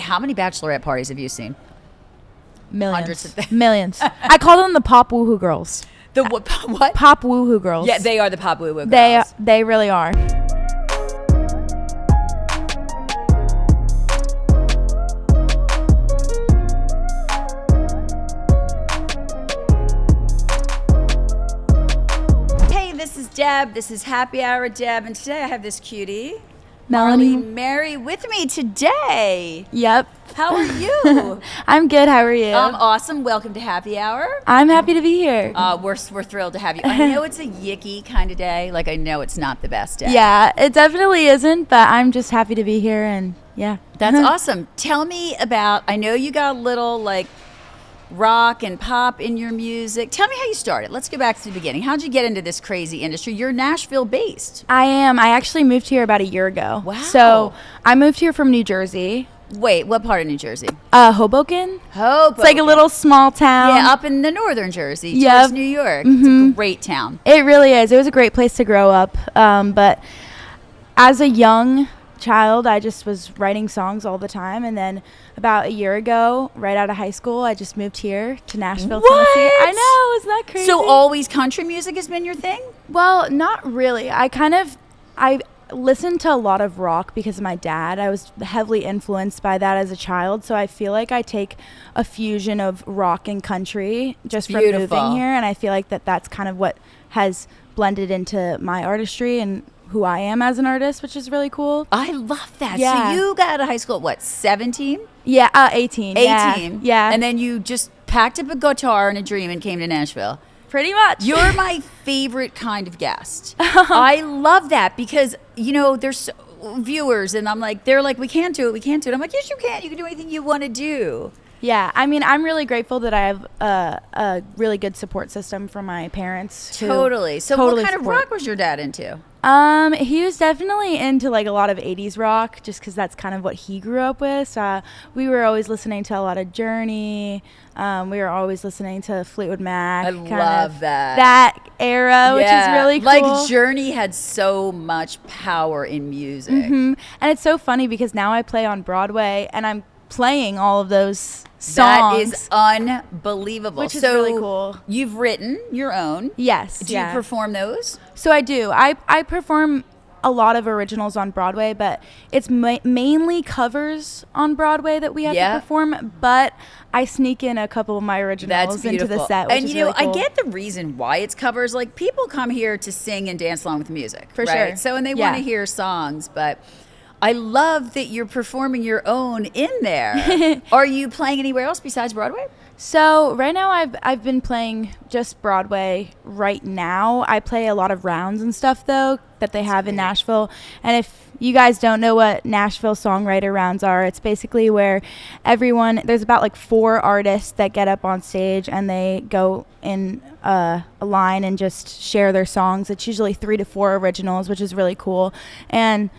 How many bachelorette parties have you seen? Millions. Hundreds of them. Millions. I call them the pop woohoo girls. The what? Pop woohoo girls. Yeah, they are the pop woo-woo girls. They really are. Hey, this is Deb. This is Happy Hour with Deb, and today I have this cutie, Melanie Murray, with me today. Yep. How are you? I'm good. How are you? I'm awesome. Welcome to Happy Hour. I'm happy to be here. We're thrilled to have you. I know it's a yicky kind of day. Like, I know it's not the best day. Yeah, it definitely isn't, but I'm just happy to be here, and yeah. That's awesome. Tell me about, I know you got a little like rock and pop in your music. Tell me how you started. Let's go back to the beginning. How'd you get into this crazy industry? You're Nashville based. I am. I actually moved here about a year ago. Wow. So I moved here from New Jersey. Wait, what part of New Jersey? Hoboken. Hoboken. It's like a little small town. Yeah, up in the northern Jersey, Yep. towards New York. It's a great town. It really is. It was a great place to grow up. But as a young child, I just was writing songs all the time. And then about a year ago, right out of high school, I just moved here to Nashville, What? Tennessee. I know. Isn't that crazy? So always country music has been your thing? Well, not really. I listened to a lot of rock because of my dad. I was heavily influenced by that as a child. So I feel like I take a fusion of rock and country just from moving here. And I feel like that's kind of what has blended into my artistry and who I am as an artist, which is really cool. I love that. Yeah. So you got out of high school at what, 17? Yeah, 18. 18. Yeah. And then you just packed up a guitar and a dream and came to Nashville. Pretty much. You're my favorite kind of guest. I love that because, you know, there's viewers and they're like, we can't do it. I'm like, yes, you can. You can do anything you want to do. Yeah, I mean, I'm really grateful that I have a really good support system from my parents. Totally. So totally what kind of rock was your dad into? He was definitely into like a lot of 80s rock just because that's kind of what he grew up with. So we were always listening to a lot of Journey. We were always listening to Fleetwood Mac. I love that. That era, which is really cool. Like Journey had so much power in music. Mm-hmm. And it's so funny because now I play on Broadway and I'm playing all of those songs. That is unbelievable. Which is really cool. You've written your own. Yes. Do you perform those? So I do. I perform a lot of originals on Broadway, but it's mainly covers on Broadway that we have to perform. But I sneak in a couple of my originals into the set, which is really cool. I get the reason why it's covers. Like, people come here to sing and dance along with music. For right? sure. So, and they want to hear songs, but I love that you're performing your own in there. Are you playing anywhere else besides Broadway? So right now I've been playing just Broadway right now. I play a lot of rounds and stuff though that they have in Nashville. And if you guys don't know what Nashville songwriter rounds are, it's basically where there's about like 4 artists that get up on stage and they go in a line and just share their songs. It's usually 3 to 4 originals, which is really cool. And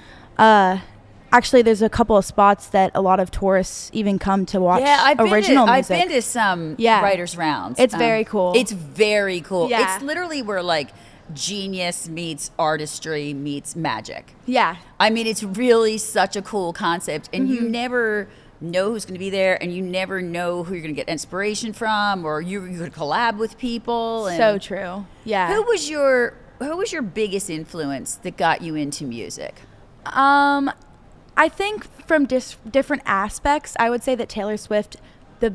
actually, there's a couple of spots that a lot of tourists even come to watch original music. I've been to some writers' rounds. It's very cool. It's very cool. Yeah. It's literally where like genius meets artistry meets magic. Yeah. I mean, it's really such a cool concept, and you never know who's going to be there, and you never know who you're going to get inspiration from, or you could collab with people. And so true. Yeah. Who was your biggest influence that got you into music? I think from different aspects, I would say that Taylor Swift, the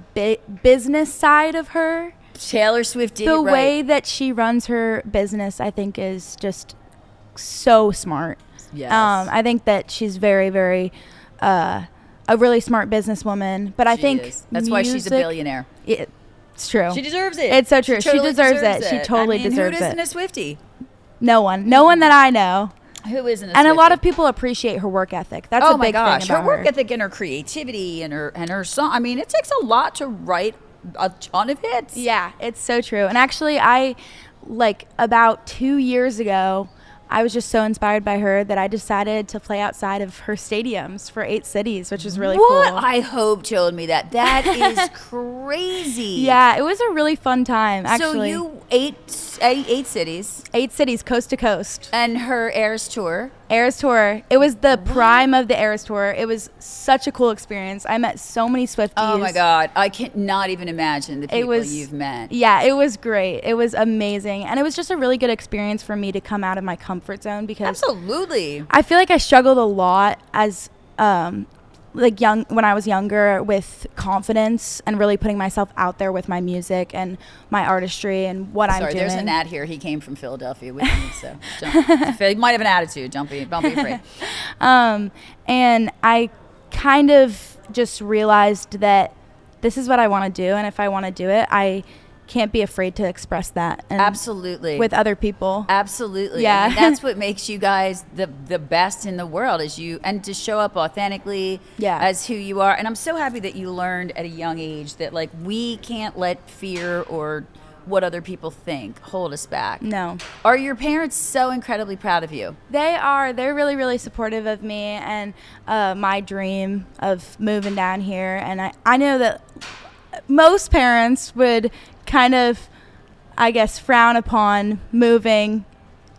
business side of her, Taylor Swift did the way that she runs her business, I think is just so smart. Yes. I think that she's very, very a really smart businesswoman. But I think that's why she's a billionaire. It's true. She deserves it. It's so true. She totally deserves it. She totally deserves who it. isn't a Swiftie? No one that I know. Who isn't a Swiftie? And a lot of people appreciate her work ethic. That's a big thing about her work ethic and her creativity and her song. I mean, it takes a lot to write a ton of hits. Yeah, it's so true. And actually, I about 2 years ago, I was just so inspired by her that I decided to play outside of her stadiums for 8 cities, which is really cool. I hope told me that. That is crazy. Yeah, it was a really fun time, actually. So 8 cities. 8 cities, coast to coast. And her Eras tour. Eras tour. It was the prime of the Eras tour. It was such a cool experience. I met so many Swifties. Oh my God. I cannot even imagine the people you've met. Yeah, it was great. It was amazing. And it was just a really good experience for me to come out of my comfort zone because Absolutely. I feel like I struggled a lot as when I was younger with confidence and really putting myself out there with my music and my artistry and what I'm doing. There's an ad here. He came from Philadelphia with me, so he might have an attitude. Don't be afraid. And I kind of just realized that this is what I want to do, and if I want to do it, I can't be afraid to express that. And absolutely. With other people. Absolutely. Yeah. I mean, that's what makes you guys the best in the world and to show up authentically as who you are. And I'm so happy that you learned at a young age that like we can't let fear or what other people think hold us back. No. Are your parents so incredibly proud of you? They are. They're really, really supportive of me and my dream of moving down here. And I know that most parents would kind of, I guess, frown upon moving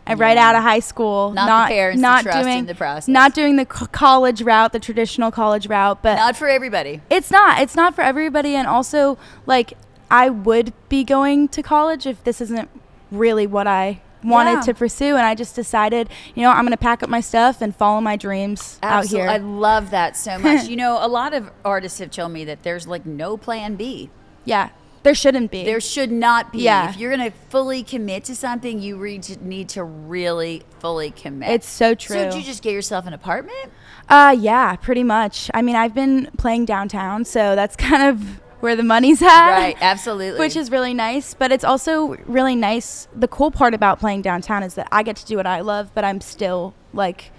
right out of high school. Not the parents that trust in the process. Not doing the college route, the traditional college route. But not for everybody. It's not for everybody. And also, like, I would be going to college if this isn't really what I wanted to pursue, and I just decided, I'm going to pack up my stuff and follow my dreams out here. I love that so much. A lot of artists have told me that there's like no plan B. Yeah, there shouldn't be. There should not be. Yeah. If you're going to fully commit to something, you need to really fully commit. It's so true. So did you just get yourself an apartment? Yeah, pretty much. I mean, I've been playing downtown, so that's kind of where the money's at. Right, absolutely. Which is really nice, but it's also really nice. The cool part about playing downtown is that I get to do what I love, but I'm still like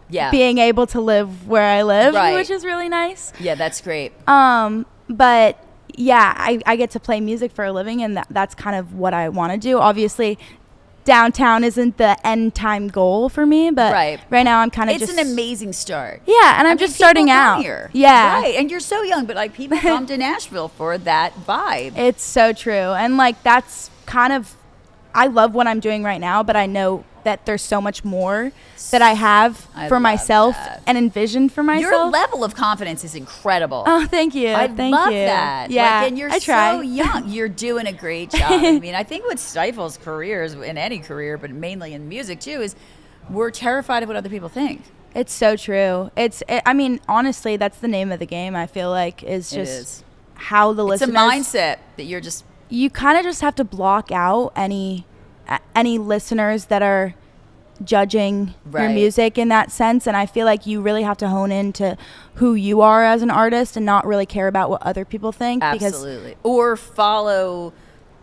being able to live where I live, which is really nice. Yeah, that's great. But yeah, I get to play music for a living, and that's kind of what I want to do. Obviously, downtown isn't the end time goal for me, but right now I'm kind of it's an amazing start. Yeah, and I'm just starting out here. Yeah, right. And you're so young, but like people come to Nashville for that vibe. It's so true, and like that's kind of, I love what I'm doing right now, but I know that there's so much more that I have for myself and envisioned for myself. Your level of confidence is incredible. Oh, thank you. Thank you. That. Yeah, and you're so young. You're doing a great job. I mean, I think what stifles careers in any career, but mainly in music too, is we're terrified of what other people think. It's so true. I mean, honestly, that's the name of the game. I feel like is just how the listeners. It's a mindset that you're just. You kind of just have to block out any listeners that are judging your music in that sense, and I feel like you really have to hone into who you are as an artist and not really care about what other people think. Absolutely. Or follow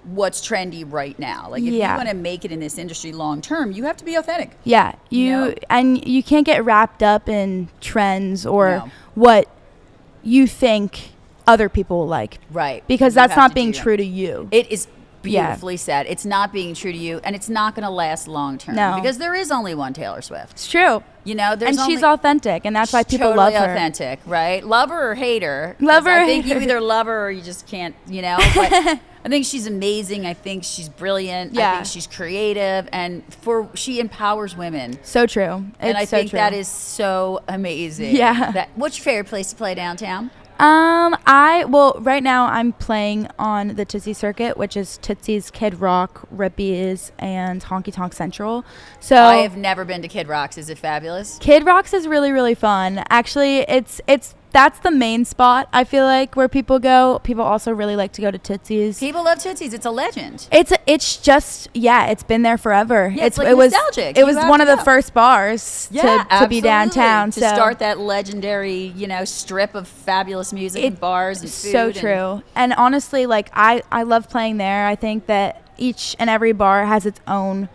what's trendy right now. Like if you want to make it in this industry long term, you have to be authentic. Yeah, and you can't get wrapped up in trends or what you think other people will like. Right. Because that's not being true to you. It is beautifully said. It's not being true to you, and it's not going to last long term. No. Because there is only one Taylor Swift. It's true. And she's authentic, and that's why people love her. Authentic, right? Love her or hate her. Love her. I think you either love her or you just can't, But I think she's amazing. I think she's brilliant. Yeah. I think she's creative, and she empowers women. So true. And I think that is so amazing. Yeah. What's your favorite place to play downtown? Right now I'm playing on the Tootsie circuit, which is Tootsie's, Kid Rock, Rippies, and Honky Tonk Central. So I have never been to Kid Rock's. Is it fabulous? Kid Rock's is really, really fun. Actually, that's the main spot, I feel like, where people go. People also really like to go to Tootsie's. People love Tootsie's. It's a legend. It's been there forever. Yeah, it was nostalgic. It was one of the first bars to be downtown. To start that legendary, strip of fabulous music and bars and food. So true. And honestly, like, I love playing there. I think that each and every bar has its own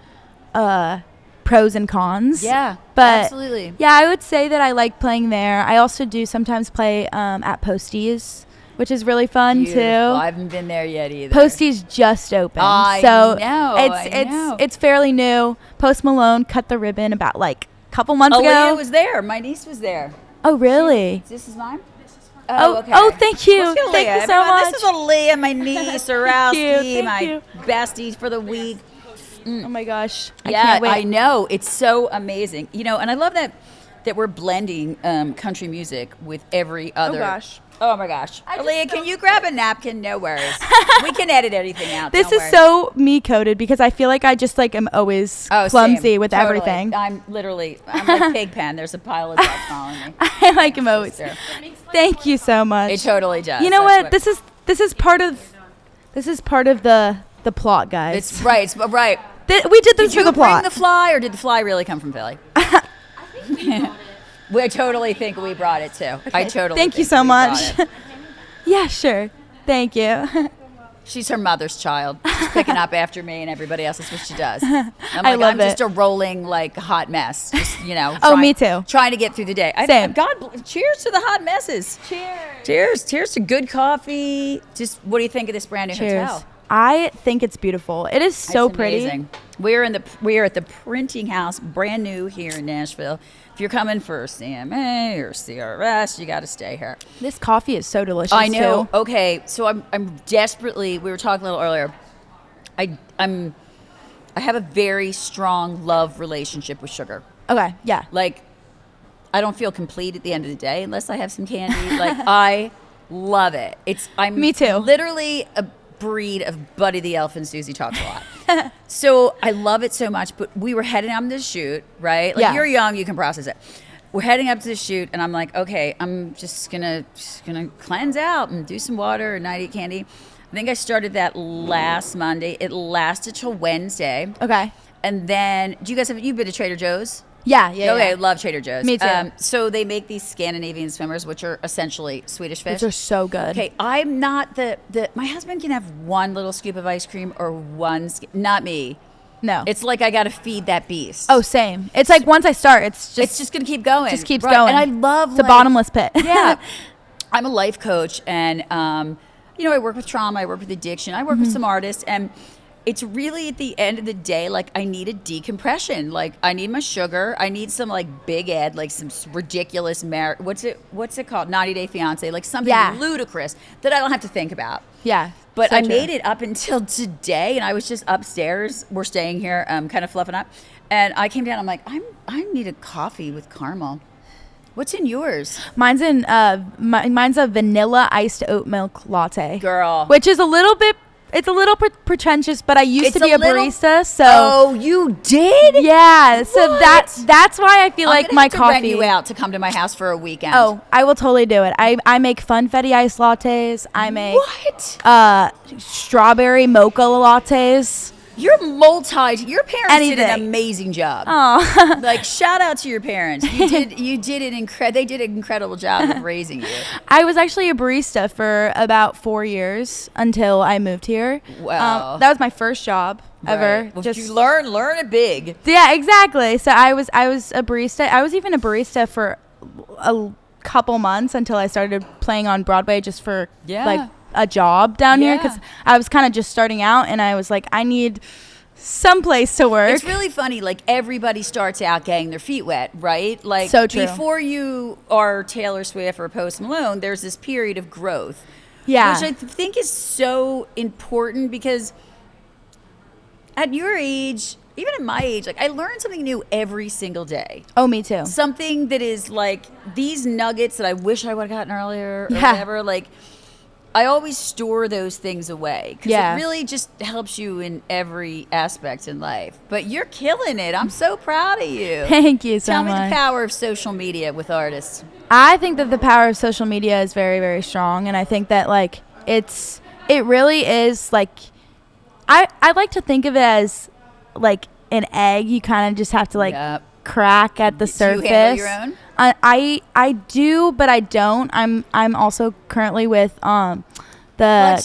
pros and cons. Yeah, but absolutely. Yeah, I would say that I like playing there. I also do sometimes play at Postie's, which is really fun too. I haven't been there yet either. Postie's just opened. I know. It's fairly new. Post Malone cut the ribbon about like a couple months ago. Aaliyah was there. My niece was there. Oh, really? This is mine? This is mine. Okay. Oh, thank you. Thank you so much. This is Aaliyah, my niece, Orowski, my bestie for the week. Oh my gosh. I can't wait. I know. It's so amazing. You know, and I love that we're blending country music with every other. Oh my gosh. Aaliyah, can you grab a napkin? No worries. We can edit everything out. This is so me coded because I feel like I just like am always clumsy with everything. I'm like Pigpen. There's a pile of dogs following me. I like him always. Thank you so much. It totally does. You know what? This is part of the plot, guys. It's right. It's right. We did this for the plot. Did you bring the fly, or did the fly really come from Philly? I totally think we brought it too. Okay. I totally thank you so much. Yeah, sure. Thank you. She's her mother's child. She's picking up after me and everybody else. That's what she does. I love I'm it. just a rolling like hot mess. Just, you know. Me too. Trying to get through the day. Same. Cheers to the hot messes. Cheers to good coffee. Just what do you think of this brand new hotel? I think it's beautiful. It is so pretty. Amazing. We are at the Printing House, brand new here in Nashville. If you're coming for CMA or CRS, you got to stay here. This coffee is so delicious. I know. Too. Okay, so I'm desperately. We were talking a little earlier. I have a very strong love relationship with sugar. Okay. Yeah. Like, I don't feel complete at the end of the day unless I have some candy. Like, I love it. Me too. Literally a breed of Buddy the Elf and Susie Talks a Lot. So I love it so much, but we were heading up to the shoot, right? Like you're young, you can process it. We're heading up to the shoot and I'm like, okay, I'm just gonna cleanse out and do some water and not eat candy. I think I started that last Monday. It lasted till Wednesday. Okay. And then you've been to Trader Joe's? Yeah. Okay, I love Trader Joe's. Me too. So they make these Scandinavian swimmers, which are essentially Swedish fish. Those are so good. Okay, I'm not my husband can have one little scoop of ice cream or not me. No. It's like I got to feed that beast. Oh, same. It's like once I start, it's just going to keep going. Just keeps going. And I love it's a bottomless pit. Yeah. I'm a life coach and, you know, I work with trauma, I work with addiction, I work with some artists, and it's really at the end of the day, like I need a decompression. Like I need my sugar. I need some like Big Ed, like some ridiculous what's it called? 90 Day Fiance, like something ludicrous that I don't have to think about. Yeah. But I made it up until today, and I was just upstairs. We're staying here, kind of fluffing up, and I came down. I'm like, I need a coffee with caramel. What's in yours? Mine's a vanilla iced oat milk latte, girl, which is a little bit. It's a little pretentious, but I used to be a barista, so. Oh, you did? Yeah, so that's why I feel like my coffee. Rent you out to come to my house for a weekend. Oh, I will totally do it. I make funfetti iced lattes. I make strawberry mocha lattes. Your parents did an amazing job. Oh, like shout out to your parents. They did an incredible job of raising you. I was actually a barista for about 4 years until I moved here. Wow, that was my first job ever. Well, just you learn it big. Yeah, exactly. So I was a barista. I was even a barista for a couple months until I started playing on Broadway just for like a job down here because I was kind of just starting out and I was like, I need some place to work. It's really funny. Like everybody starts out getting their feet wet, right? Like so true. Before you are Taylor Swift or Post Malone, there's this period of growth. Yeah. Which I think is so important because at your age, even at my age, like I learn something new every single day. Oh, me too. Something that is like these nuggets that I wish I would have gotten earlier or whatever. Like I always store those things away because it really just helps you in every aspect in life. But you're killing it. I'm so proud of you. Thank you so much. Tell me the power of social media with artists. I think that the power of social media is very, very strong. And I think that like it really is like, I like to think of it as like an egg. You kind of just have to like crack at the surface. Do you handle your own? I do, but I don't. I'm also currently with the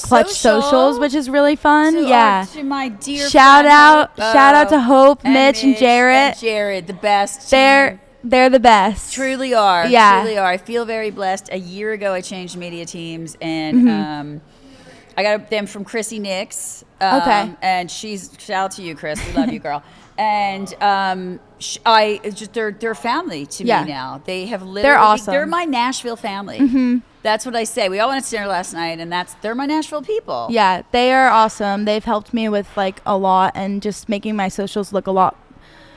Clutch Socials, which is really fun. To my dear shout out to Hope, Mitch, and Jarrett. Jared, the best. They're the best. Truly are. Yeah. Truly are. I feel very blessed. A year ago, I changed media teams, and I got them from Chrissy Nix. Okay. And shout out to you, Chris. We love you, girl. And they're family to me now. They have literally. They're awesome. They're my Nashville family. Mm-hmm. That's what I say. We all went to dinner last night, and they're my Nashville people. Yeah, they are awesome. They've helped me with like a lot and just making my socials look a lot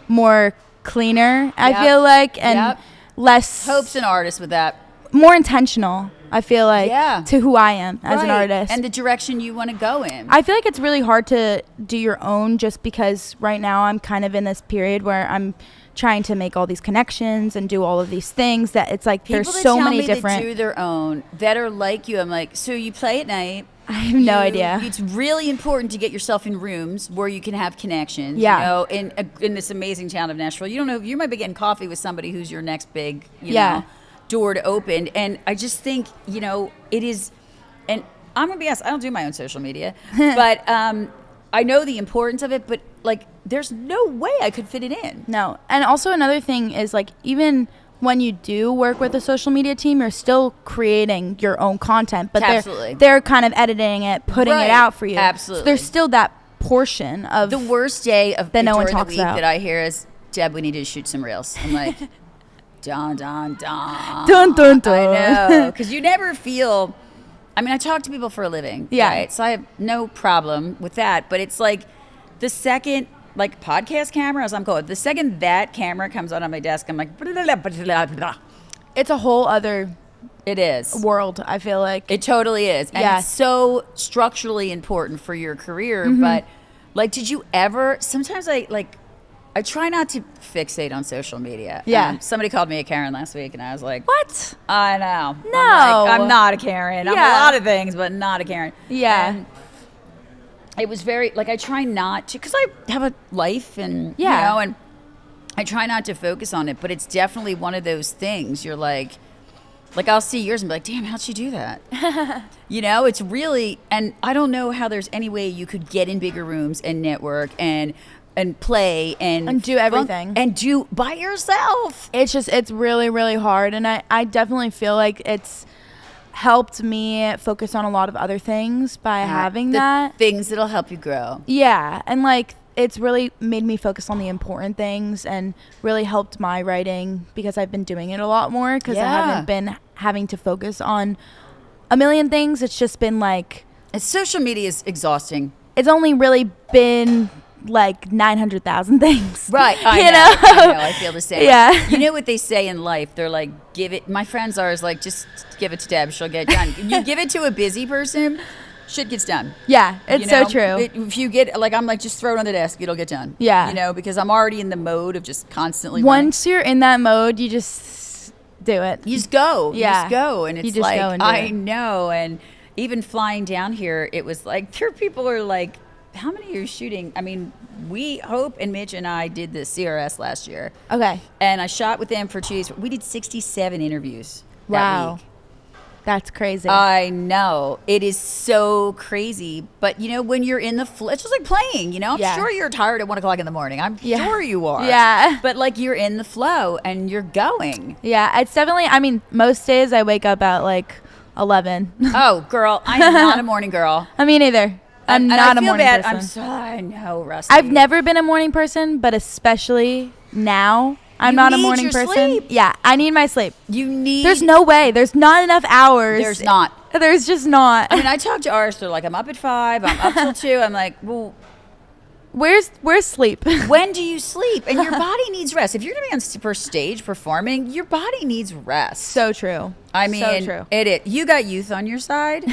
more cleaner. I feel like, and less. Hope's an artist with that. More intentional, I feel like, to who I am as an artist. And the direction you want to go in. I feel like it's really hard to do your own just because right now I'm kind of in this period where I'm trying to make all these connections and do all of these things that it's like People there's so many that different. Do their own that are like you. I'm like, so you play at night. I have no idea. It's really important to get yourself in rooms where you can have connections. Yeah. You know, in this amazing town of Nashville. You don't know, you might be getting coffee with somebody who's your next big, you know, door to open. And I just think, you know, it is, and I'm gonna be honest, I don't do my own social media, but I know the importance of it, but like there's no way I could fit it in. No. And also another thing is like even when you do work with a social media team, you're still creating your own content, but they're kind of editing it, putting it out for you. Absolutely. So there's still that portion of the worst day of that no one during talks the week about. that I hear is, Deb, we need to shoot some reels. I'm like, dun, dun, dun. Dun, dun, dun. I know. Because you never feel, I mean, I talk to people for a living. Yeah. Right? So I have no problem with that. But it's like the second, like podcast camera, as I'm called, the second that camera comes out on my desk, I'm like, blah, blah, blah, blah, blah. It's a whole other It is. world, I feel like. It totally is. And it's so structurally important for your career. Mm-hmm. But like, did you ever, sometimes I try not to fixate on social media. Yeah. Somebody called me a Karen last week, and I was like, What? I know. No. I'm not a Karen. I'm a lot of things, but not a Karen. Yeah. And it was very, like, I try not to, because I have a life and, you know, and I try not to focus on it, but it's definitely one of those things. You're like I'll see yours and be like, damn, how'd she do that? You know, it's really, and I don't know how there's any way you could get in bigger rooms and network and play and do everything and do by yourself. It's really, really hard. And I definitely feel like it's helped me focus on a lot of other things by having that. Things that'll help you grow. Yeah. And like, it's really made me focus on the important things and really helped my writing because I've been doing it a lot more because I haven't been having to focus on a million things. It's just been like, social media is exhausting. It's only really been like 900,000 things. Right. I know. I feel the same. Yeah. You know what they say in life? They're like, my friends are like, just give it to Deb. She'll get it done. You give it to a busy person, shit gets done. Yeah. It's so true. If you get, like, I'm like, just throw it on the desk. It'll get done. Yeah. You know, because I'm already in the mode of just constantly Once you're in that mode, you just do it. You just go. Yeah. You just go. And it's you just like, go and do I it. know. And even flying down here, it was like, there are people who are like, how many are you shooting? I mean, Hope and Mitch and I did the CRS last year. Okay. And I shot with them for 2 days. We did 67 interviews that week. That's crazy. I know. It is so crazy. But, you know, when you're in the flow, it's just like playing, you know? I'm sure you're tired at 1 o'clock in the morning. I'm sure you are. Yeah. But, like, you're in the flow and you're going. Yeah. It's definitely, I mean, most days I wake up at like 11. Oh, girl. I am not a morning girl. I mean, either. I'm not a morning person. I know, Rusty. I've never been a morning person, but especially now, I'm not a morning person. Sleep. Yeah, I need my sleep. There's no way. There's not enough hours. There's not. There's just not. I mean, I talk to artists. They're like, I'm up at 5. I'm up till 2. I'm like, well, where's sleep? When do you sleep? And your body needs rest. If you're going to be on first stage performing, your body needs rest. So true. I mean, so true. You got youth on your side.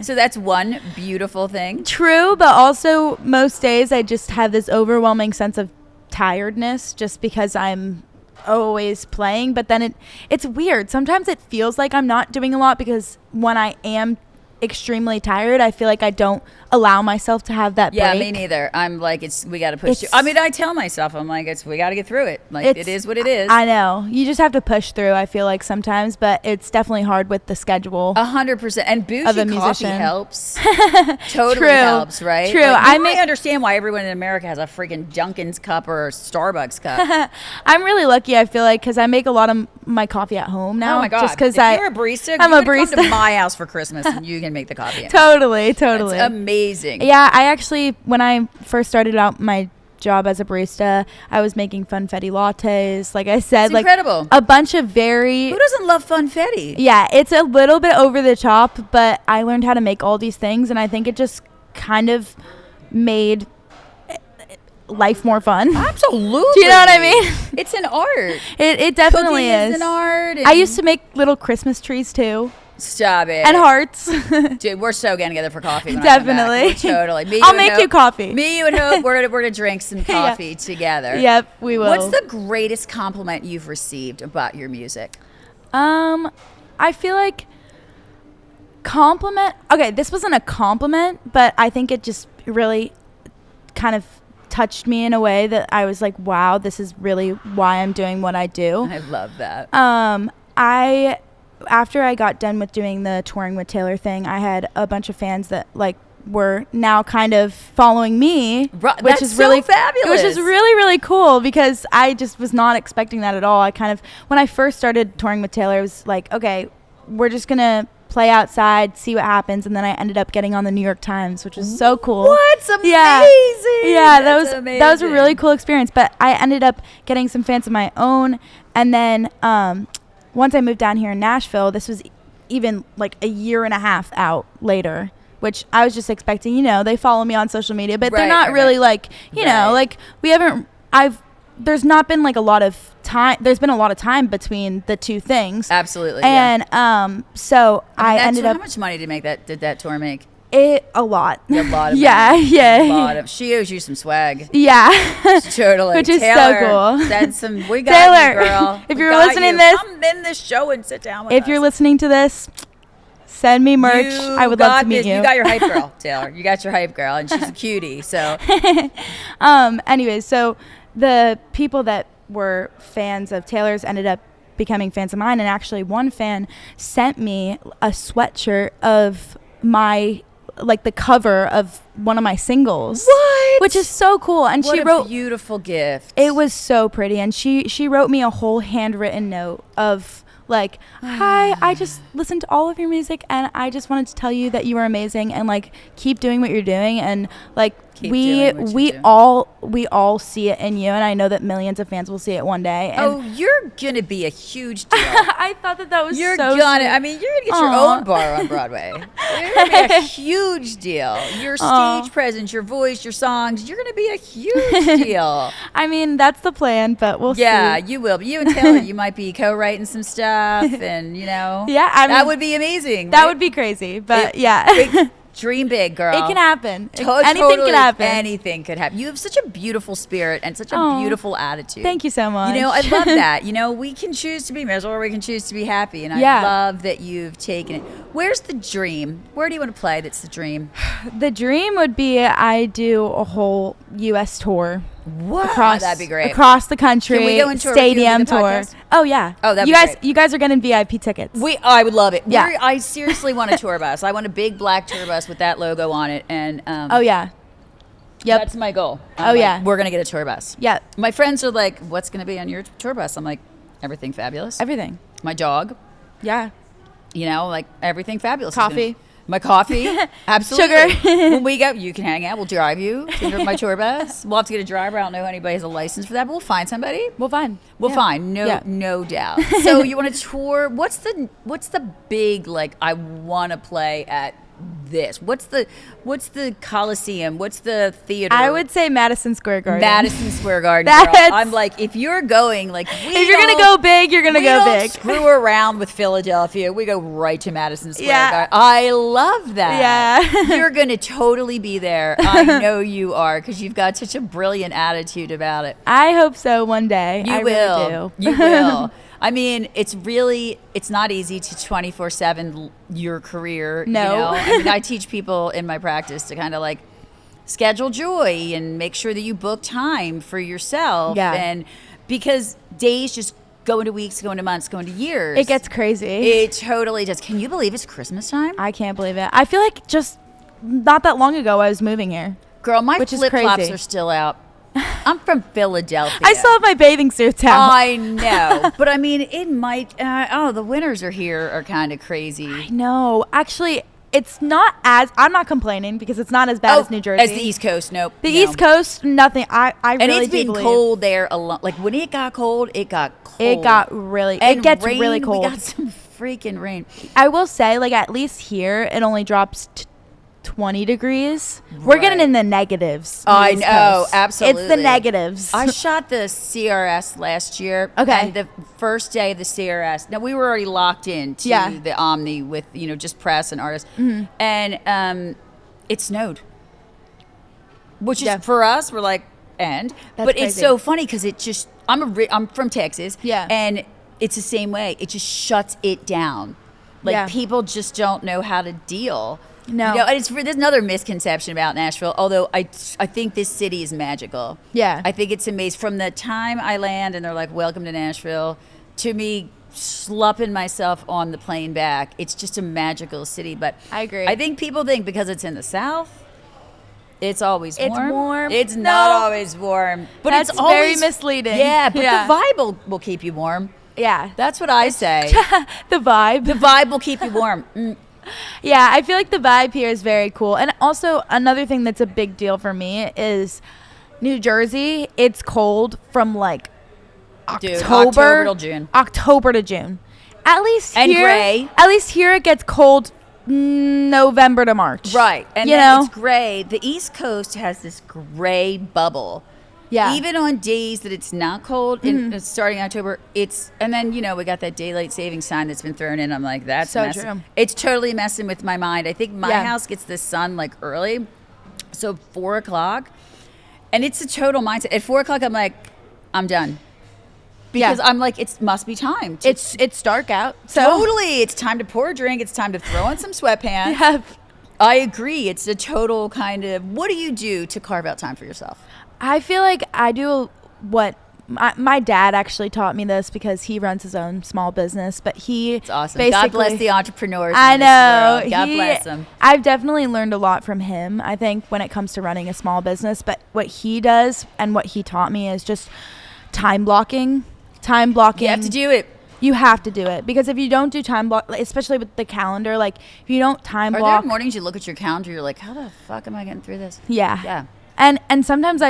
So that's one beautiful thing. True, but also most days I just have this overwhelming sense of tiredness just because I'm always playing. But then it's weird. Sometimes it feels like I'm not doing a lot because when I am extremely tired, I feel like I don't allow myself to have that break. Yeah, me neither. I'm like, we got to push through. I mean, I tell myself, I'm like, we got to get through it. Like, it is what it is. I know. You just have to push through, I feel like sometimes, but it's definitely hard with the schedule. 100%. And bougie of a coffee musician. helps. Totally True. helps, right? True. Like, I understand why everyone in America has a freaking Dunkin's cup or a Starbucks cup. I'm really lucky, I feel like, because I make a lot of my coffee at home now. Oh my God. Just because you're a barista, I'm a barista. Come to my house for Christmas and you can make the coffee. Totally. That's amazing. Yeah, I actually, when I first started out my job as a barista, I was making funfetti lattes. Like I said, it's incredible. A bunch of very... Who doesn't love funfetti? Yeah, it's a little bit over the top, but I learned how to make all these things, and I think it just kind of made life more fun. Absolutely. Do you know what I mean? It's an art. It definitely Cooking is an art. I used to make little Christmas trees too. Stop it. And hearts. Dude, we're so getting together for coffee. When Definitely. Totally. I'll make you coffee. Me, you, and Hope. We're gonna drink some coffee together. Yep, we will. What's the greatest compliment you've received about your music? I feel like compliment. Okay, this wasn't a compliment, but I think it just really kind of touched me in a way that I was like, wow, this is really why I'm doing what I do. I love that. After I got done with doing the touring with Taylor thing, I had a bunch of fans that like were now kind of following me, which is really fabulous. Which is really, really cool because I just was not expecting that at all. I kind of, when I first started touring with Taylor, it was like, okay, we're just going to play outside, see what happens. And then I ended up getting on the New York Times, which was so cool. What's amazing. Yeah, that was a really cool experience. But I ended up getting some fans of my own. And then once I moved down here in Nashville, this was even like a year and a half out later, which I was just expecting, you know, they follow me on social media, but they're not really like, you know, like there's not been like a lot of time. There's been a lot of time between the two things. Absolutely. And so I ended up. How much money did that tour make? A lot. A lot of money. A lot of. She owes you some swag. Yeah. Totally. Which is Taylor, so cool. We got Taylor, you, girl. If you're listening to this, come in this show and sit down with us. If you're listening to this, send me merch. I would love to meet you. You got your hype girl, Taylor. You got your hype girl, and she's a cutie. So. Anyways, so the people that were fans of Taylor's ended up becoming fans of mine, and actually one fan sent me a sweatshirt of my, like, the cover of one of my singles. What? Which is so cool. And she wrote a beautiful gift. It was so pretty, and she wrote me a whole handwritten note of like, hi, I just listened to all of your music and I just wanted to tell you that you are amazing and like keep doing what you're doing, and like we all see it in you, and I know that millions of fans will see it one day. And you're gonna be a huge deal. I thought that was you're so gonna sweet. I mean, you're gonna get your own bar on Broadway. You're gonna be a huge deal. Your stage presence, your voice, your songs, you're gonna be a huge deal. I mean, that's the plan, but we'll see. Yeah, you will. You and Taylor, you might be co-writing some stuff, and you know, yeah, I mean, that would be amazing. That would be crazy, but yeah. Dream big, girl. It can happen. Anything can happen. Anything could happen. You have such a beautiful spirit and such a beautiful attitude. Thank you so much. You know, I love that. You know, we can choose to be miserable or we can choose to be happy. And I love that you've taken it. Where's the dream? Where do you want to play that's the dream? The dream would be I do a whole U.S. tour. What? That'd be great. Across the country. Can we go into stadium tour? Podcast? Oh yeah. Oh, that'd be great. You guys are getting VIP tickets. I would love it. Yeah. I seriously want a tour bus. I want a big black tour bus with that logo on it. And oh yeah. Yep. That's my goal. Yeah. We're gonna get a tour bus. Yeah. My friends are like, "What's gonna be on your tour bus?" I'm like, "Everything fabulous." Everything. My dog. Yeah. You know, like everything fabulous. Coffee. My coffee. Absolutely. Sugar. When we go, you can hang out. We'll drive you to my tour bus. We'll have to get a driver. I don't know if anybody has a license for that, but we'll find somebody. We'll find. No doubt. So you want to tour? What's the big, like, I want to play at this? What's the Coliseum? What's the theater? I would say Madison Square Garden. Madison Square Garden. Girl. I'm like, if you're going, like, if you're gonna go big, you're gonna go big. Screw around with Philadelphia. We go right to Madison Square Garden. I love that. Yeah. You're gonna totally be there. I know you are, because you've got such a brilliant attitude about it. I hope so one day. You will. Really do. You will. I mean, it's not easy to 24/7 your career. No. You know? I mean, I teach people in my practice to kind of like schedule joy and make sure that you book time for yourself. Yeah. And because days just go into weeks, go into months, go into years. It gets crazy. It totally does. Can you believe it's Christmas time? I can't believe it. I feel like just not that long ago I was moving here. Girl, my flip-flops are still out. I'm from Philadelphia. I still have my bathing suits out. I know. But I mean, it might, the winters are kind of crazy. I know. Actually, it's not as, I'm not complaining because it's not as bad as New Jersey. As the East Coast, nope. The East Coast, nothing. I and really it's been cold there a lot. Like when it got cold, it got cold. It got really, and it gets rain, really cold. We got some freaking rain. I will say, like, at least here, it only drops 20 degrees. We're getting in the negatives. I know, absolutely. It's the negatives. I shot the CRS last year. Okay. And the first day of the CRS, now we were already locked in to the Omni with, just press and artists. Mm-hmm. And it snowed. Which is, for us, we're like, but crazy. It's so funny because it just, I'm from Texas. Yeah. And it's the same way. It just shuts it down. Like people just don't know how to deal. No. And there's another misconception about Nashville, although I think this city is magical. Yeah. I think it's amazing. From the time I land and they're like, welcome to Nashville, to me slupping myself on the plane back, it's just a magical city. But I agree. I think people think because it's in the South, it's always warm. It's warm. It's No. not always warm. But That's it's always very misleading. Yeah, but Yeah. the vibe will keep you warm. Yeah. That's what I say. The vibe. The vibe will keep you warm. Yeah, I feel like the vibe here is very cool. And also, another thing that's a big deal for me is New Jersey. It's cold from like October till June. October to June. At least And here, gray. At least here it gets cold November to March. Right. And you then know? it's gray. The East Coast has this gray bubble. Yeah. Even on days that it's not cold, starting October, and then, we got that daylight saving sign that's been thrown in. I'm like, that's So messing. true. It's totally messing with my mind. I think my house gets the sun like early. So 4 o'clock. And it's a total mindset. At 4 o'clock, I'm like, I'm done. Because I'm like, it must be time. It's dark out. So Totally. It's time to pour a drink. It's time to throw on some sweatpants. Yeah. I agree. It's a total kind of, what do you do to carve out time for yourself? I feel like I do what my dad actually taught me this because he runs his own small business, but It's awesome. basically, God bless the entrepreneurs. I in this know. world. God bless them. I've definitely learned a lot from him, I think, when it comes to running a small business. But what he does and what he taught me is just time blocking. Time blocking. You have to do it. You have to do it because if you don't do time block, especially with the calendar, like if you don't time Are block. there mornings you look at your calendar, you're like, how the fuck am I getting through this? Yeah. Yeah. And sometimes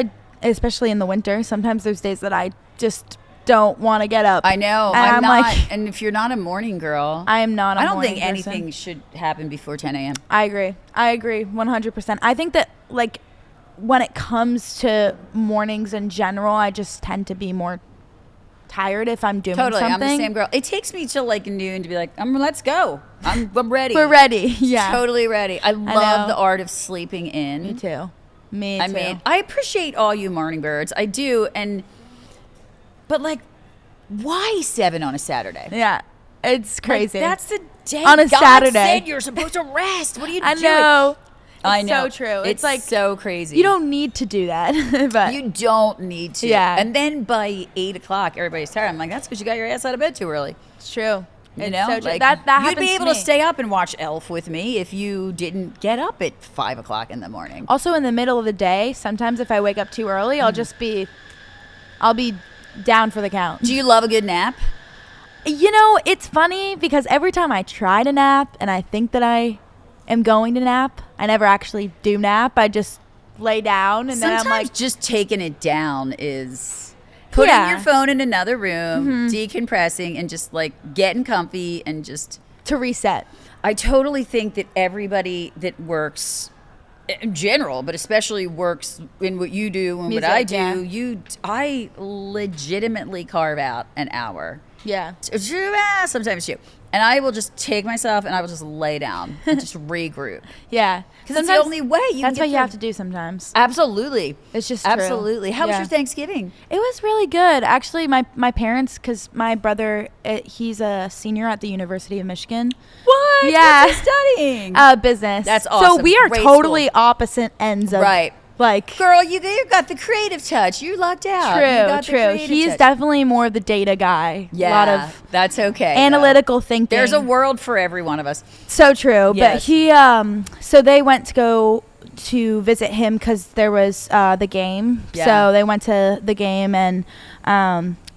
especially in the winter, sometimes there's days that I just don't want to get up. I know. And I'm not. like, And if you're not a morning girl, I am not a I don't morning think person. anything should happen before 10 a.m. I agree 100%. I think that like when it comes to mornings in general, I just tend to be more tired if I'm doing Totally. something. I'm the same girl. It takes me till like noon to be like, let's go. I'm ready. We're ready. Yeah. Totally ready. I love know. the art of sleeping in. Me too. I mean, I appreciate all you morning birds. I do. But like, why 7 on a Saturday? Yeah. It's crazy. Like, that's the day On a God Saturday. said you're supposed to rest. What are you I doing? know. I It's know. so true. It's like so crazy. you don't need to do that. But You don't need to. Yeah. And then by 8 o'clock, everybody's tired. I'm like, that's because you got your ass out of bed too early. it's true. You It's know, so true. like, that you'd happens be able to to me. stay up and watch Elf with me if you didn't get up at 5 o'clock in the morning. Also, in the middle of the day, sometimes if I wake up too early, I'll be down for the count. Do you love a good nap? You know, it's funny because every time I try to nap and I think that I am going to nap, I never actually do nap. I just lay down and Sometimes then I'm like, just taking it down is putting your phone in another room, decompressing, and just like getting comfy and just to reset. I totally think that everybody that works in general, but especially works in what you do and Music, what I do, yeah. I legitimately carve out an hour. Yeah. Sometimes 2. And I will just take myself and I will just lay down and just regroup. Yeah. Because it's the only way you That's can what you have to do sometimes. Absolutely. It's just true. Absolutely. How was Yeah. your Thanksgiving? It was really good. Actually, my parents, because my brother, he's a senior at the University of Michigan. What? Yeah. What's he studying? Business. That's awesome. So we are Great totally school. opposite ends of Right. like. Girl, you got the creative touch. You lucked out. You got the True. creative He's touch. definitely more of the data guy. Yeah, A lot of that's okay. analytical thinking. There's a world for every one of us. So true. Yes. But he, so they went to go to visit him because there was the game. Yeah. So they went to the game and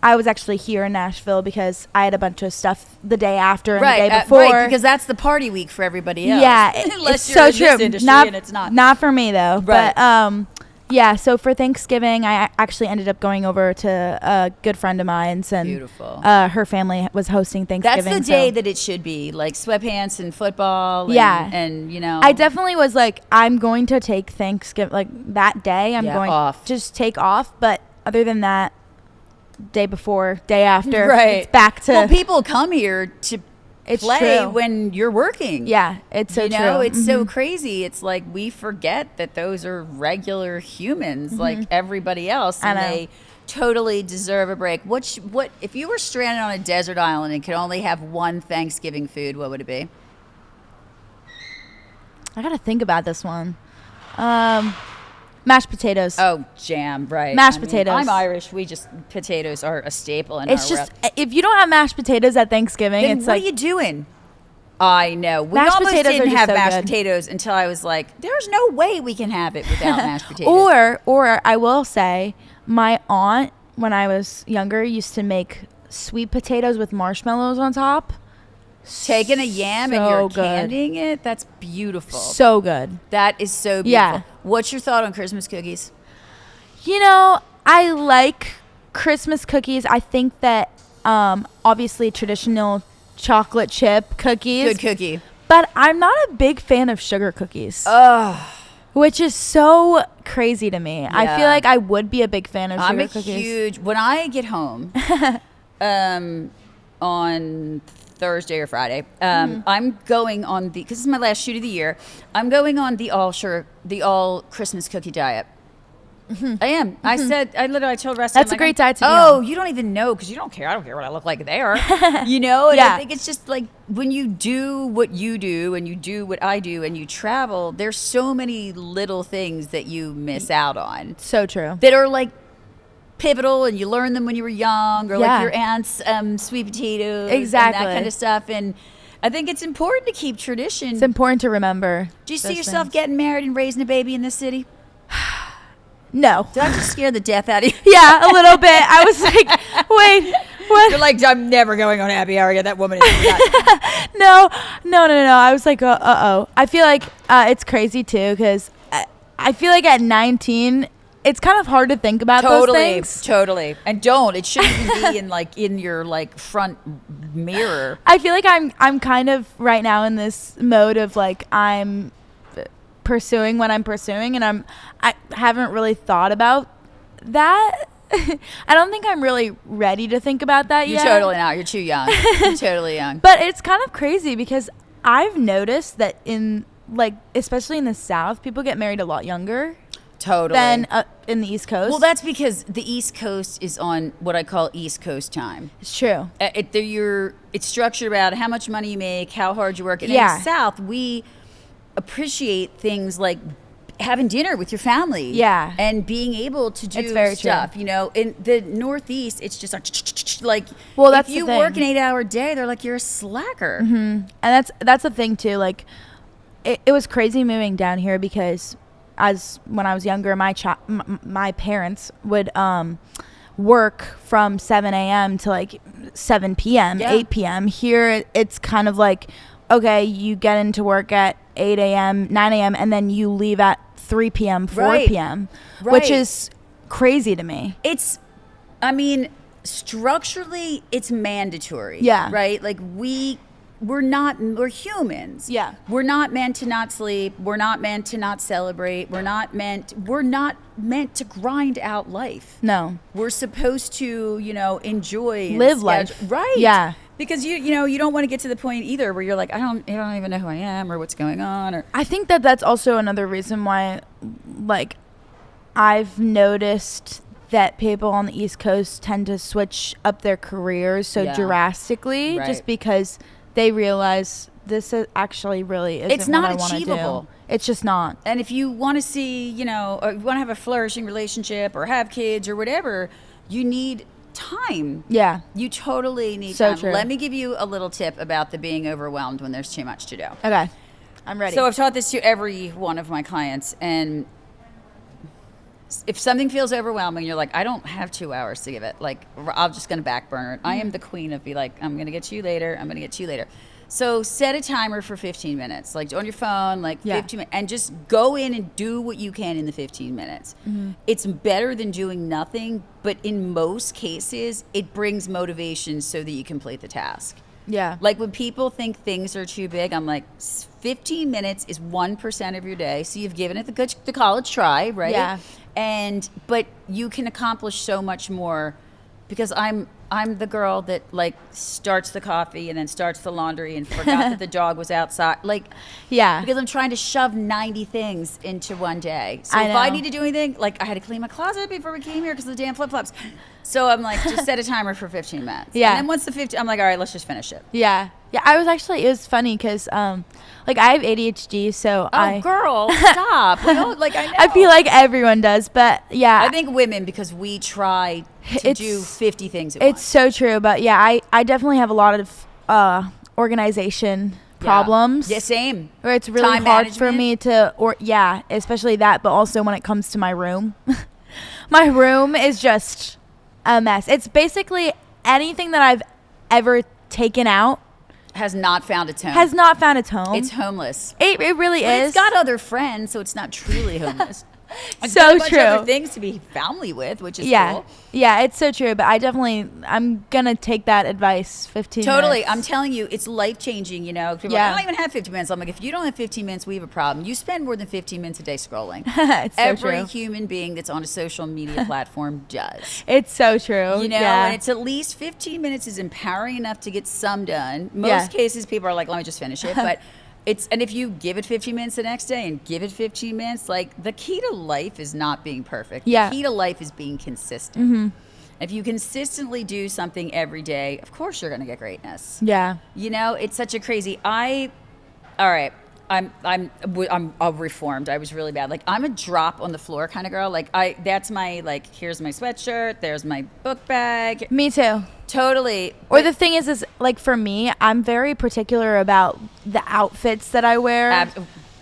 I was actually here in Nashville because I had a bunch of stuff the day after and the day before. Right, because that's the party week for everybody else. Yeah, Unless it's you're so in true. this industry and it's not. Not for me though. Right. But yeah, so for Thanksgiving, I actually ended up going over to a good friend of mine's, and beautiful. Her family was hosting Thanksgiving. That's the day that it should be, like sweatpants and football. And, yeah, and you know, I definitely was like, I'm going to take Thanksgiving, like that day. I'm going off. Just take off. But other than that, day before, day after, right. It's back to. Well, people come here to play true. when you're working. Yeah, it's so true. It's so crazy. It's like we forget that those are regular humans like everybody else, and they totally deserve a break. What if you were stranded on a desert island and could only have one Thanksgiving food, what would it be? I gotta think about this one. Mashed potatoes. Oh, jam, right. Mashed potatoes. I'm Irish. Potatoes are a staple in it's our just world. if you don't have mashed potatoes at Thanksgiving, Then it's what like are you doing? I know. We mashed almost potatoes didn't are just have so mashed good. potatoes until I was like, there's no way we can have it without mashed potatoes. Or I will say, my aunt when I was younger used to make sweet potatoes with marshmallows on top. Taking a yam and you're candying it, that's beautiful. So good. That is so beautiful. Yeah. What's your thought on Christmas cookies? You know, I like Christmas cookies. I think that obviously traditional chocolate chip cookies. Good cookie. But I'm not a big fan of sugar cookies. Ugh. Which is so crazy to me. Yeah. I feel like I would be a big fan of sugar cookies. Huge. When I get home on Thursday or Friday, I'm going on because this is my last shoot of the year. I'm going on the all Christmas cookie diet. I am. I told Rusty. That's a great diet to be on. on. You don't even know because you don't care. I don't care what I look like there. You know? And I think it's just like when you do what you do and you do what I do and you travel, there's so many little things that you miss out on. So true. That are like pivotal, and you learn them when you were young, or like your aunt's sweet potatoes. Exactly. And that kind of stuff. And I think it's important to keep tradition. It's important to remember. Do you see yourself getting married and raising a baby in this city? No. Did I just scare the death out of you? Yeah, a little bit. I was like, wait, what? You're like, I'm never going on happy hour. That woman is nuts. No. I was like, uh-oh. I feel like it's crazy, too, because I feel like at 19, it's kind of hard to think about those things. Totally. And don't. It shouldn't even be in your front mirror. I feel like I'm kind of right now in this mode of like I'm pursuing what I'm pursuing, and I haven't really thought about that. I don't think I'm really ready to think about that yet. You're totally not. You're too young. You're totally young. But it's kind of crazy because I've noticed that especially in the South, people get married a lot younger. Totally. Than in the East Coast. Well, that's because the East Coast is on what I call East Coast time. It's true. It's structured about how much money you make, how hard you work. And in the South, we appreciate things like having dinner with your family. Yeah. And being able to do stuff. True. You know, in the Northeast, it's just like well, that's if you work an 8-hour day, they're like, you're a slacker. Mm-hmm. And that's the thing, too. Like, it was crazy moving down here because when I was younger, my parents would work from 7 a.m. to like 7 p.m., 8 p.m. Here, it's kind of like, okay, you get into work at 8 a.m., 9 a.m., and then you leave at 3 p.m., 4 p.m., which is crazy to me. Structurally, it's mandatory. Yeah. Right? Like we're humans. Yeah. We're not meant to not sleep. We're not meant to not celebrate. We're not meant to grind out life. No. We're supposed to, enjoy live life. Right. Yeah. Because you don't want to get to the point either where you're like, I don't even know who I am or what's going on. Or I think that's also another reason why, like, I've noticed that people on the East Coast tend to switch up their careers so drastically, just because they realize this actually really isn't it's not what I want to achievable. do. It's just not. And if you want to see, or you want to have a flourishing relationship or have kids or whatever, you need time. Yeah. You totally need so time. True. Let me give you a little tip about the being overwhelmed when there's too much to do. Okay. I'm ready. So I've taught this to every one of my clients, and if something feels overwhelming, you're like, I don't have 2 hours to give it. Like, I'm just going to back burner it. I am the queen of be like, I'm going to get to you later. I'm going to get to you later. So set a timer for 15 minutes, like on your phone, like 15 minutes, and just go in and do what you can in the 15 minutes. It's better than doing nothing, but in most cases, it brings motivation so that you complete the task. Yeah. Like when people think things are too big, I'm like, 15 minutes is 1% of your day. So you've given it the college try, right? Yeah. But you can accomplish so much more because I'm the girl that like starts the coffee and then starts the laundry and forgot that the dog was outside. Like, yeah, because I'm trying to shove 90 things into one day. So if know. I need to do anything, like I had to clean my closet before we came here because of the damn flip-flops. So I'm like, just set a timer for 15 minutes. Yeah. And then once the 15, I'm like, all right, let's just finish it. Yeah. Yeah, I was actually, it was funny because, like, I have ADHD, so girl, stop. I know. I feel like everyone does, but yeah. I think women, because we try to do 50 things at once. It's so true, but yeah, I definitely have a lot of organization problems. Yeah, same. Where it's really Time hard management. for me to, especially that, but also when it comes to my room. My room is just a mess. It's basically anything that I've ever taken out has not found its home. It's homeless. It really But is. it's got other friends, so it's not truly homeless. It's So got a bunch true. of other things to be family with, which is cool. Yeah, it's so true. But I'm gonna take that advice. 15 Totally. minutes. I'm telling you, it's life-changing, you know. People are like, I don't even have 15 minutes. I'm like, if you don't have 15 minutes, we have a problem. You spend more than 15 minutes a day scrolling. It's so Every true. human being that's on a social media platform does. It's so true. You know, yeah. and it's at least 15 minutes is empowering enough to get some done. Most cases, people are like, let me just finish it. But and if you give it 15 minutes the next day and give it 15 minutes, like the key to life is not being perfect. Yeah. The key to life is being consistent. If you consistently do something every day, of course you're going to get greatness. Yeah. You know, it's such a crazy. I'm reformed. I was really bad. Like I'm a drop on the floor kind of girl. Like that's my like. Here's my sweatshirt. There's my book bag. Me too. Totally. Or the thing is like for me, I'm very particular about the outfits that I wear.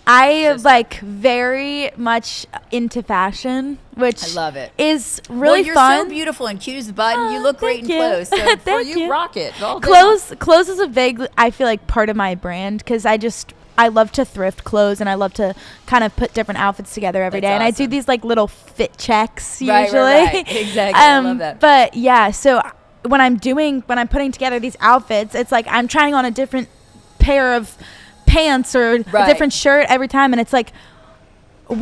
I like very much into fashion, which I love it. Is really you're fun. So beautiful and cute as a button. You look great in you. clothes. So for Thank you. rock it. Clothes is a big, I feel like, part of my brand because I love to thrift clothes and I love to kind of put different outfits together every day. Awesome. And I do these like little fit checks usually. Right. Exactly. I love that. But yeah, so when I'm putting together these outfits, it's like I'm trying on a different pair of pants or a different shirt every time, and it's like there's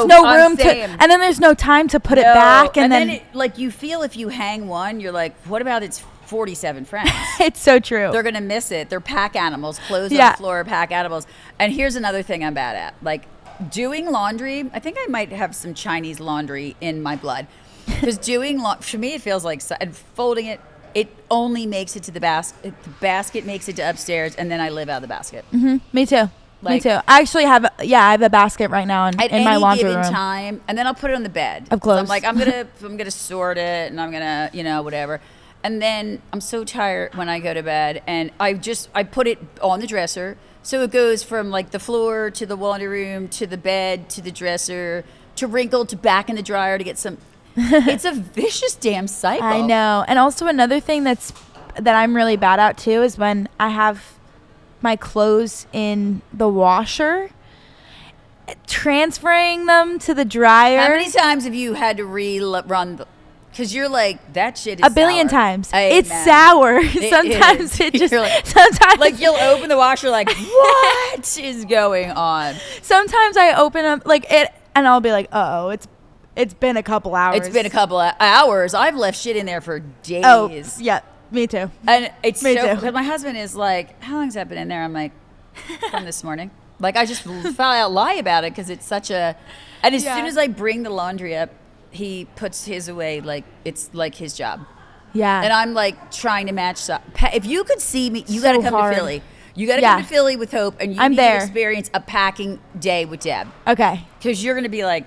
no room to, and then there's no time to put it back, and then it, like you feel if you hang one, you're like, what about its 47 friends? It's so true. They're gonna miss it. They're pack animals. Clothes on the floor, pack animals. And here's another thing I'm bad at, like doing laundry. I think I might have some Chinese laundry in my blood, because doing for me it feels like and folding it. It only makes it to the basket. The basket makes it to upstairs, and then I live out of the basket. Me too. Like, me too. I actually have I have a basket right now in my laundry room. At any given time, and then I'll put it on the bed. Of clothes. I'm like, I'm gonna sort it, and I'm gonna whatever. And then I'm so tired when I go to bed, and I put it on the dresser, so it goes from like the floor to the laundry room to the bed to the dresser to wrinkled to back in the dryer to get some. It's a vicious damn cycle. I know. And also another thing that I'm really bad at too is when I have my clothes in the washer, transferring them to the dryer. How many times have you had to rerun because you're like, that shit is a billion sour. times. Amen. It's sour. Sometimes it just sometimes like you'll open the washer like, what is going on? Sometimes I open up like it and I'll be like, it's been a couple hours. It's been a couple of hours. I've left shit in there for days. Oh, yeah, me too. And it's me so, too. But my husband is like, how long's that been in there? I'm like, from this morning. Like, I just found out lie about it because it's such a, and as soon as I bring the laundry up, he puts his away like it's like his job. Yeah. And I'm like trying to match up. If you could see me, you got to come hard. to Philly. You got to come to Philly with Hope, and you need to experience a packing day with Deb. Okay. Because you're going to be like,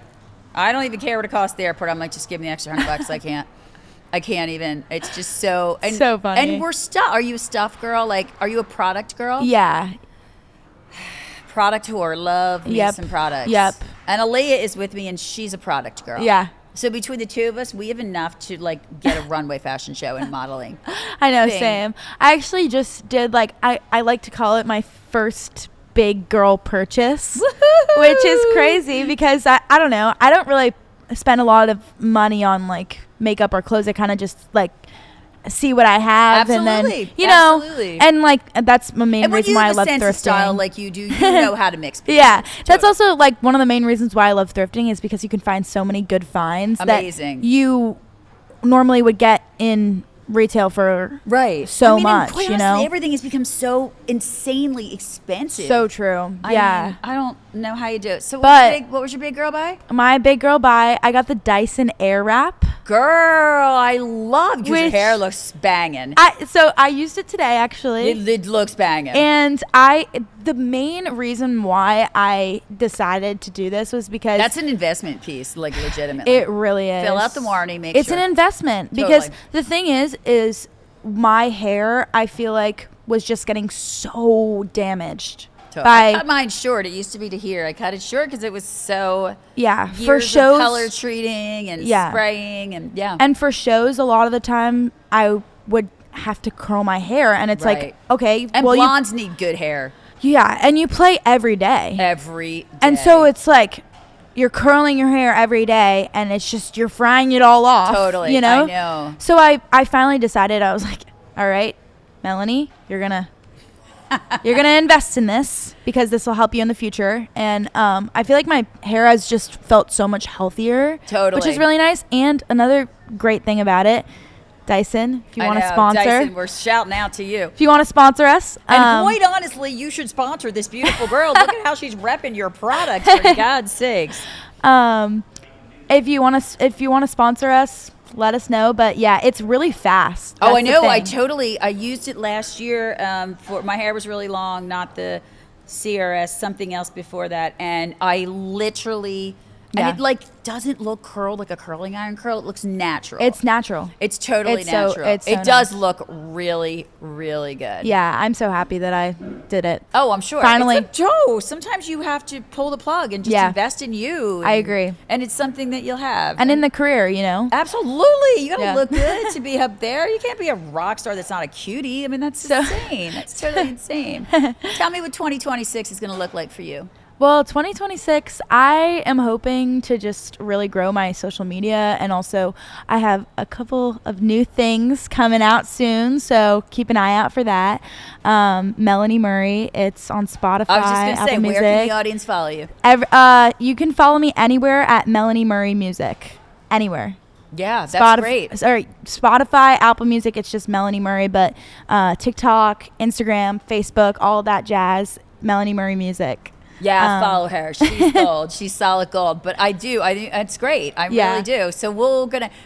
I don't even care what it costs at the airport. I'm like, just give me the extra $100. I can't even. It's just so funny. And we're stuff. Are you a stuff girl? Like, are you a product girl? Yeah. Product whore. Love me some products. Yep. And Aaliyah is with me, and she's a product girl. Yeah. So between the two of us, we have enough to like get a runway fashion show and modeling. I know, same. I actually just did like I like to call it my first big girl purchase, Woo-hoo! Which is crazy because I don't know. I don't really spend a lot of money on like makeup or clothes. I kind of just like see what I have. Absolutely. And then know, and like that's my main and reason why I love sense thrifting. Of style like you do, you know how to mix pieces. Yeah, that's also like one of the main reasons why I love thrifting is because you can find so many good finds Amazing. that you normally would get in retail for so much. Quite you honestly, know, everything has become so insanely expensive. So true. I mean, I don't know how you do it. So what was your big girl buy? My big girl buy, I got the Dyson Airwrap. Girl, I love your hair looks banging. So I used it today actually. It looks banging. And the main reason why I decided to do this was because that's an investment piece, like legitimately. It really is. Fill out the warranty, make it's sure. It's an investment because the thing is my hair I feel like was just getting so damaged. I cut mine short. It used to be to here. I cut it short because it was so for shows, color treating and spraying and and for shows a lot of the time I would have to curl my hair and it's like okay, and blondes need good hair. Yeah, and you play every day. Every day. And so it's like you're curling your hair every day and it's just you're frying it all off. Totally. You know? I know. So I finally decided, I was like, all right, Melanie, you're gonna invest in this because this will help you in the future. And I feel like my hair has just felt so much healthier. Totally. Which is really nice. And another great thing about it, Dyson, if you want to sponsor. Dyson, we're shouting out to you. If you want to sponsor us. And quite honestly, you should sponsor this beautiful girl. Look at how she's repping your products, for God's sakes. If you want to sponsor us, let us know. But yeah, it's really fast. That's I know. I used it last year for my hair was really long, not the CRS, something else before that. And I literally, and it like doesn't look curled like a curling iron curl. It looks natural. It's natural. It's totally natural. It does look really, really good. Yeah, I'm so happy that I did it. Oh, I'm sure. Finally. Except, Joe, sometimes you have to pull the plug and just invest in you. I agree. And it's something that you'll have. And in the career, you know. Absolutely. You got to look good to be up there. You can't be a rock star that's not a cutie. I mean, that's insane. That's totally insane. Tell me what 2026 is going to look like for you. Well, 2026, I am hoping to just really grow my social media. And also, I have a couple of new things coming out soon. So keep an eye out for that. Melanie Murray. It's on Spotify. I was just going to say, Music. Where can the audience follow you? You can follow me anywhere at Melanie Murray Music. Anywhere. Yeah, that's great. Sorry, Spotify, Apple Music, it's just Melanie Murray. But TikTok, Instagram, Facebook, all of that jazz, Melanie Murray Music. Yeah, I follow her. She's gold. She's solid gold. But I think it's great. I really do. So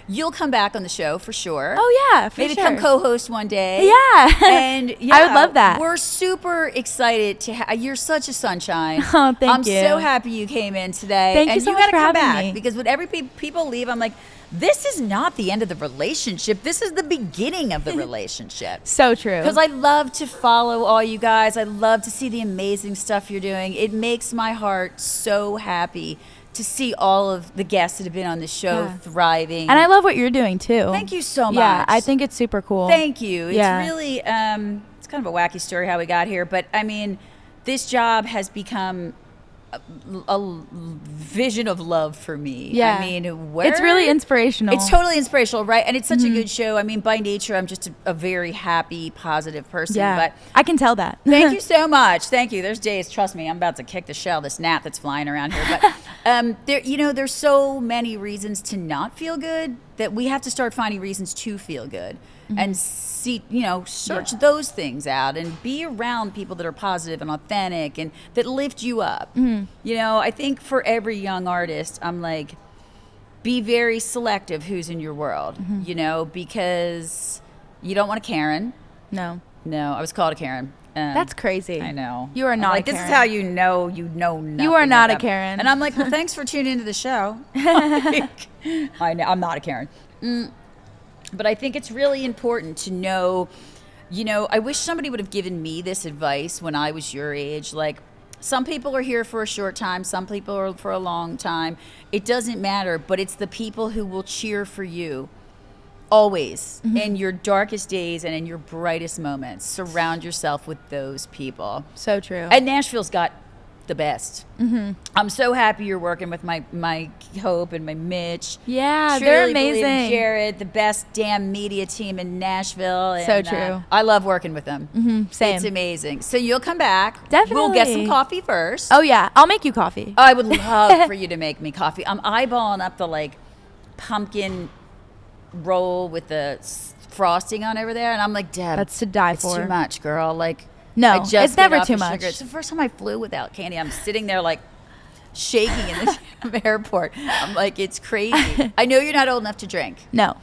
you'll come back on the show for sure. Oh yeah, maybe come co-host one day. Yeah, and I would love that. We're super excited to. You're such a sunshine. Oh, thank you. I'm so happy you came in today. Thank you so much for having me. Because when people leave, I'm like, this is not the end of the relationship. This is the beginning of the relationship. So true. Because I love to follow all you guys. I love to see the amazing stuff you're doing. It makes my heart so happy to see all of the guests that have been on the show thriving. And I love what you're doing too. Thank you so much. Yeah, I think it's super cool. Thank you. It's really, it's kind of a wacky story how we got here. But I mean, this job has become a vision of love for me. Yeah. I mean, it's really inspirational. It's totally inspirational, right? And it's such a good show. I mean, by nature, I'm just a very happy, positive person. Yeah, but I can tell that. Thank you so much. Thank you. There's days, trust me, I'm about to kick the shell, this gnat that's flying around here. But there's so many reasons to not feel good that we have to start finding reasons to feel good. And see, search those things out and be around people that are positive and authentic and that lift you up. I think for every young artist, I'm like, be very selective who's in your world, because you don't want a Karen. No, I was called a Karen. That's crazy. I know. You are not like, a Karen. This is how you know nothing. You are not a Karen. And I'm like, well, thanks for tuning into the show. I know, I'm not a Karen. But I think it's really important to know, I wish somebody would have given me this advice when I was your age. Like, Some people are here for a short time. Some people are for a long time. It doesn't matter, but it's the people who will cheer for you always in your darkest days and in your brightest moments. Surround yourself with those people. So true. And Nashville's got the best. I'm so happy you're working with my Hope and my Mitch. Yeah, Truly they're believe in amazing. Jared, the best damn media team in Nashville. And, So true. I love working with them. Same. It's amazing. So you'll come back. Definitely. We'll get some coffee first. Oh yeah, I'll make you coffee. I would love for you to make me coffee. I'm eyeballing up the like pumpkin roll with the frosting on over there, and I'm like, Deb, That's to die it's for. too much, girl. Like, No, I just it's get never off too the much. sugar. It's the first time I flew without candy. I'm sitting there like shaking in the damn airport. I'm like, it's crazy. I know you're not old enough to drink. No.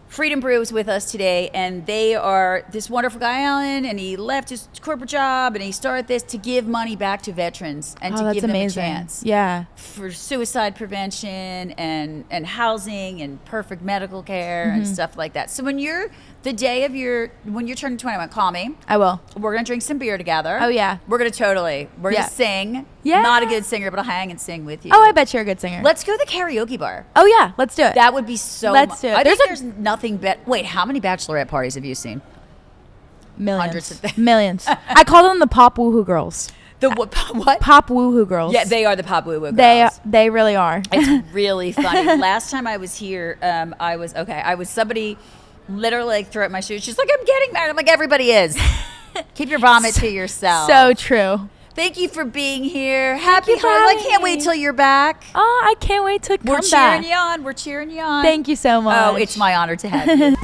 Freedom Brew is with us today, and they are this wonderful guy, Alan, and he left his corporate job, and he started this to give money back to veterans and to that's give them amazing. a chance. Yeah. For suicide prevention and housing and perfect medical care and stuff like that. So when you're when you're turning 21, call me. I will. We're gonna drink some beer together. Oh, yeah. We're gonna Yeah. sing. Yeah. Not a good singer, but I'll hang and sing with you. Oh, I bet you're a good singer. Let's go to the karaoke bar. Oh yeah, let's do it. That would be so. Let's do it. I think There's there's nothing better. Wait, how many bachelorette parties have you seen? Millions. Hundreds of them. Millions. I call them the pop woohoo girls. The what? Pop woohoo girls. Yeah, they are the pop woo woo girls. They really are. It's really funny. Last time I was here, I was somebody literally like threw up my shoes. She's like, I'm getting married. I'm like, everybody is. Keep your vomit to yourself. So true. Thank you for being here. Happy you for I having can't wait me. till you're back. Oh, I can't wait to come We're back. cheering you on. We're cheering you on. Thank you so much. Oh, it's my honor to have you.